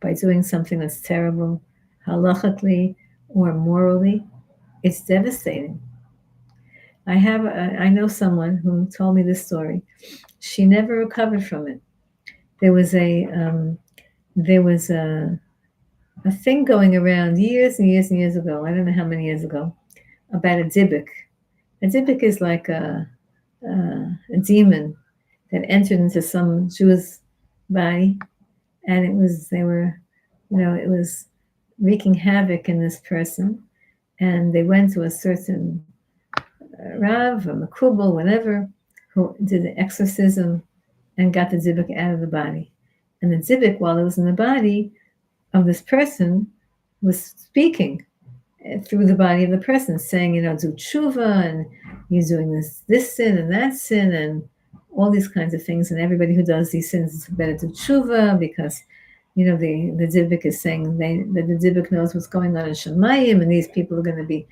by doing something that's terrible, halachically or morally? It's devastating. I know someone who told me this story. She never recovered from it. There was a thing going around years and years and years ago. I don't know how many years ago, about a dibuk. A dibuk is like a demon that entered into some Jew's body, and it was wreaking havoc in this person. And they went to a certain Rav or Makubal, whatever, who did the exorcism and got the dibuk out of the body. And the dibuk, while it was in the body of this person, was speaking through the body of the person, saying, do tshuva, and you're doing this sin and that sin, and all these kinds of things. And everybody who does these sins is better do tshuva, because, the dibuk is saying that the dibuk knows what's going on in Shemayim, and these people are going to be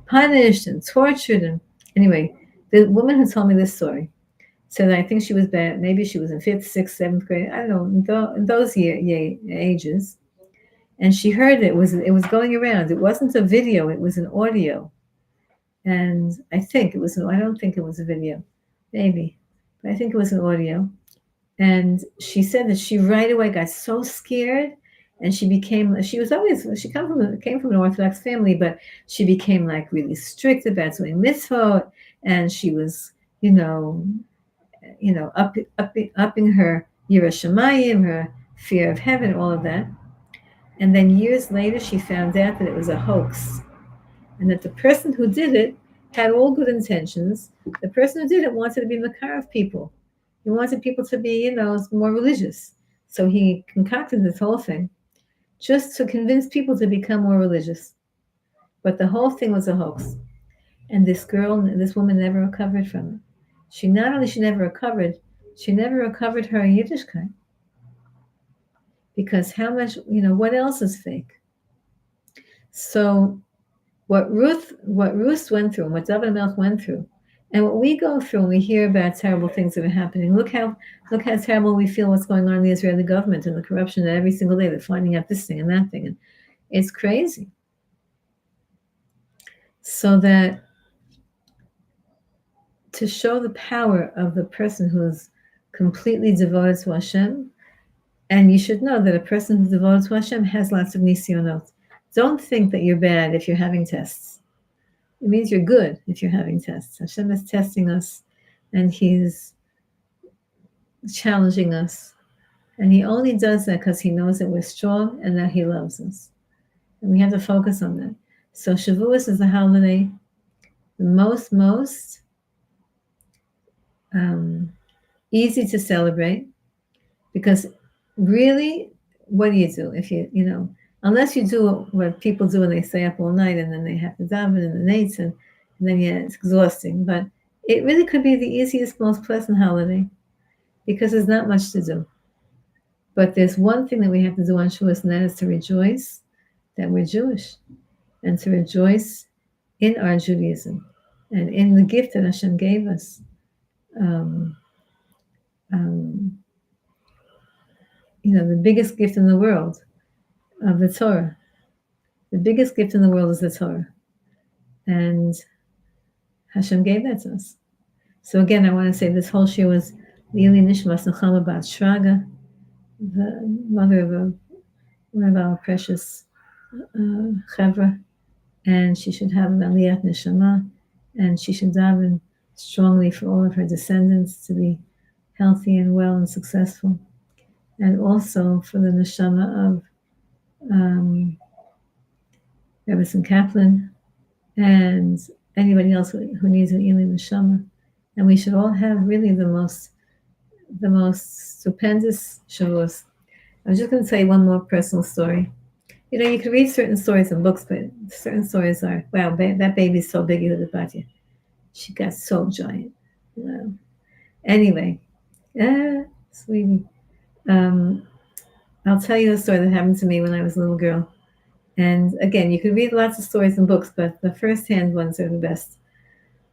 punished and tortured. And anyway, the woman who told me this story said, I think she was bad. Maybe she was in 5th, 6th, 7th grade. I don't know, in those ages. And she heard it was going around. It wasn't a video, it was an audio. And I don't think it was a video, maybe, but I think it was an audio. And she said that she right away got so scared, and she came from an Orthodox family, but she became like really strict about doing mitzvot, and she was, upping her Yira Shemayim, her fear of heaven, all of that. And then years later, she found out that it was a hoax, and that the person who did it had all good intentions. The person who did it wanted to be makar of people. He wanted people to be, more religious. So he concocted this whole thing just to convince people to become more religious. But the whole thing was a hoax. And this woman never recovered from it. She never recovered, she never recovered her Yiddishkeit. Because how much, what else is fake? So what Ruth went through and what David Melch went through, and what we go through when we hear about terrible things that are happening. Look how terrible we feel what's going on in the Israeli government and the corruption that every single day they're finding out this thing and that thing. And it's crazy. So that to show the power of the person who's completely devoted to Hashem, and you should know that a person who's devoted to Hashem has lots of nisyonot. Don't think that you're bad if you're having tests. It means you're good if you're having tests. Hashem is testing us, and He's challenging us. And He only does that because He knows that we're strong and that He loves us. And we have to focus on that. So Shavuot is the holiday, the most easy to celebrate, because really, what do? If unless you do what people do when they stay up all night and then they have to daven in the nights, and then it's exhausting. But it really could be the easiest, most pleasant holiday, because there's not much to do. But there's one thing that we have to do on Shavuot, and that is to rejoice that we're Jewish, and to rejoice in our Judaism and in the gift that Hashem gave us. The biggest gift in the world of the Torah. The biggest gift in the world is the Torah. And Hashem gave that to us. So again, I want to say this whole shir was Lili Nishmas Nechama Bat Shraga, the mother of one of our precious Chevra, and she should have an Aliyat Neshama, and she should daven strongly for all of her descendants to be healthy and well and successful, and also for the Neshama of Rebbetzin Kaplan, and anybody else who needs an Eli Neshama. And we should all have really the most stupendous Shavuos. I'm just going to tell you one more personal story. You can read certain stories in books, but certain stories are, wow, that baby's so big, Yehuda. She got so giant. Wow. Anyway, sweetie. I'll tell you a story that happened to me when I was a little girl. And again, you can read lots of stories in books, but the first-hand ones are the best.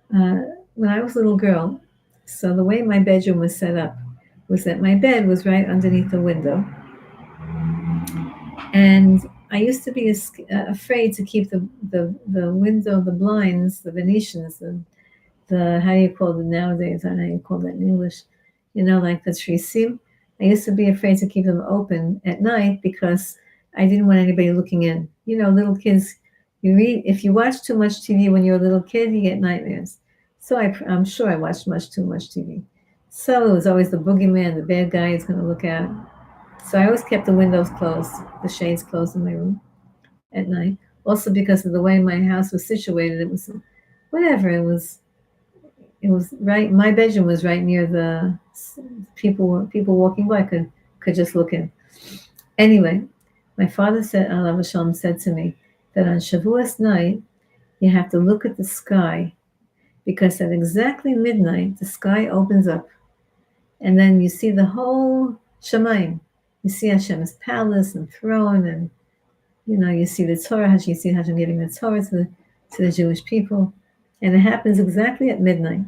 When I was a little girl, so the way my bedroom was set up was that my bed was right underneath the window. And I used to be afraid to keep the window, the blinds, the Venetians, the how do you call it nowadays? I don't know how you call that in English. Like the trisim. I used to be afraid to keep them open at night because I didn't want anybody looking in. Little kids, if you watch too much TV when you're a little kid, you get nightmares. So I'm sure I watched too much TV. So it was always the boogeyman, the bad guy is going to look out. So I always kept the windows closed, the shades closed in my room at night. Also because of the way my house was situated, it was whatever. It was right. My bedroom was right near the people walking by could just look in. Anyway, my father said, Alav Hashem, said to me that on Shavuot night you have to look at the sky, because at exactly midnight the sky opens up, and then you see the whole Shemayim. You see Hashem's palace and throne, and you see the Torah. You see Hashem giving the Torah to the Jewish people, and it happens exactly at midnight.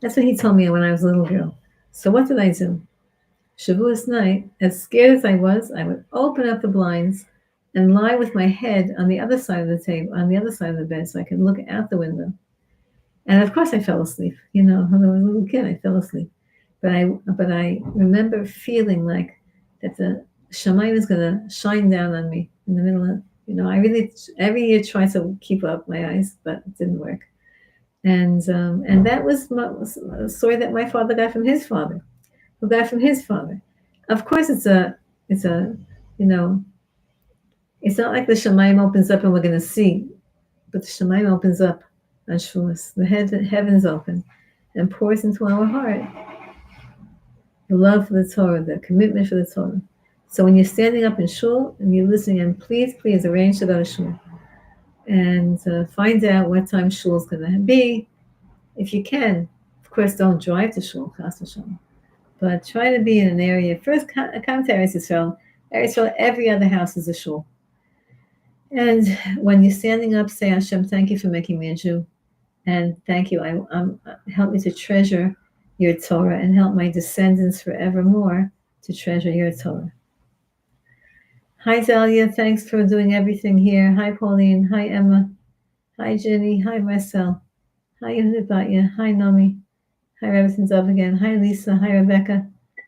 That's what he told me when I was a little girl. So what did I do? Shavuot night, as scared as I was, I would open up the blinds and lie with my head on the other side of the table, on the other side of the bed, so I could look out the window. And of course, I fell asleep. When I was a little kid, I fell asleep. But I remember feeling like that the Shamayim is going to shine down on me in the middle of. I really every year try to keep up my eyes, but it didn't work. And that was a story that my father got from his father, who got from his father. Of course, it's a, you know, it's not like the Shemaim opens up and we're going to see, but the Shemaim opens up on Shavuos. The heavens open and pours into our heart the love for the Torah, the commitment for the Torah. So when you're standing up in shul and you're listening, and please arrange to go to shul and find out what time shul is going to be, if you can. Of course, don't drive to shul, chas v'shalom, but try to be in an area. First, come to Eretz Yisrael. Eretz Yisrael, every other house is a shul. And when you're standing up, say, Hashem, thank you for making me a Jew. And thank you. Help me to treasure your Torah and help my descendants forevermore to treasure your Torah. Hi, Zalia. Thanks for doing everything here. Hi, Pauline. Hi, Emma. Hi, Jenny. Hi, Marcel. Hi, Batya. Hi, Nomi. Hi, Rebbetzin Dov again. Hi, Lisa. Hi, Rebecca.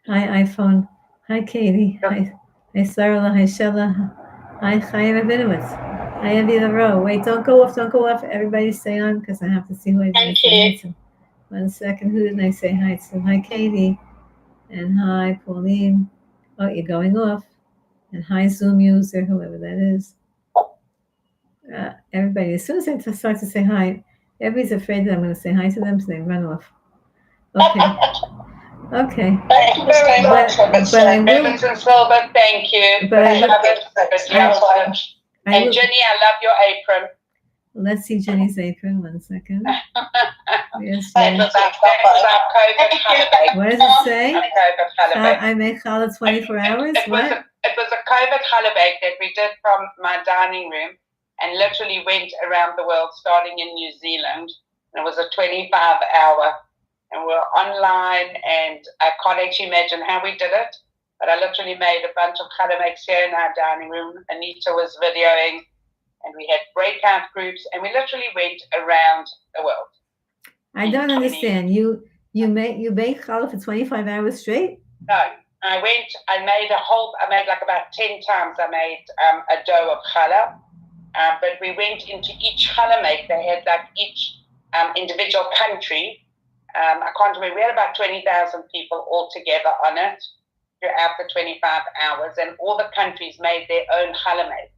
Hi, iPhone. Hi, Katie. Hi, Sarah. Hi, Shella. Hi, Chaya Rabinowitz. Hi, Avila Rowe. Wait, don't go off. Everybody stay on because I have to see who I did say hi to. 1 second. Who did I say hi to? Hi, Katie. And hi, Pauline. Oh, you're going off. And hi, Zoom user, whoever that is. Everybody, as soon as I start to say hi, everybody's afraid that I'm going to say hi to them, so they run off. Okay. Thank you very much, Rebbetzin Silver. Thank you. And Jenny, I love your apron. Let's see Jenny's apron. 1 second. Yes, That was our COVID challah. What does it say? I make challah 24 hours? It was a COVID challah that we did from my dining room and literally went around the world, starting in New Zealand. And it was a 25-hour. And we're online, and I can't actually imagine how we did it. But I literally made a bunch of challah here in our dining room. Anita was videoing, and we had breakout groups, and we literally went around the world. I don't understand. You bake challah for 25 hours straight? No, I made like about 10 times. I made a dough of challah, but we went into each challah make. They had like each individual country. I can't remember. We had about 20,000 people all together on it throughout the 25 hours, and all the countries made their own challah make.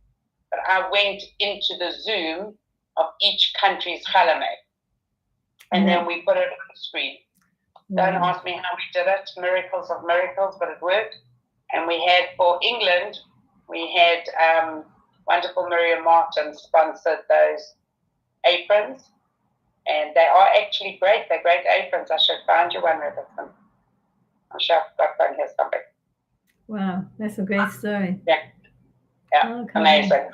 But I went into the Zoom of each country's challah make, and then we put it on the screen. Don't ask me how we did it. Miracles of miracles, but it worked. And we had, for England, we had wonderful Miriam Martin sponsored those aprons. And they are actually great. They're great aprons. I should find you one, Rebbetzin. I'm sure I've got one here somewhere. Wow, that's a great story. Yeah, okay. Amazing.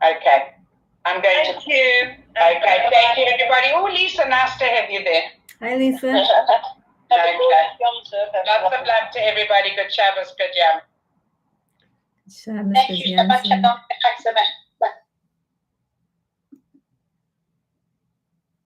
Okay. I'm going to... Thank you. Okay, thank you, everybody. Oh, Lisa, nice to have you there. Hi, Lisa. Okay. Lots of love to everybody. Good Shabbos, good Yom. Shabbos, Thank you so much.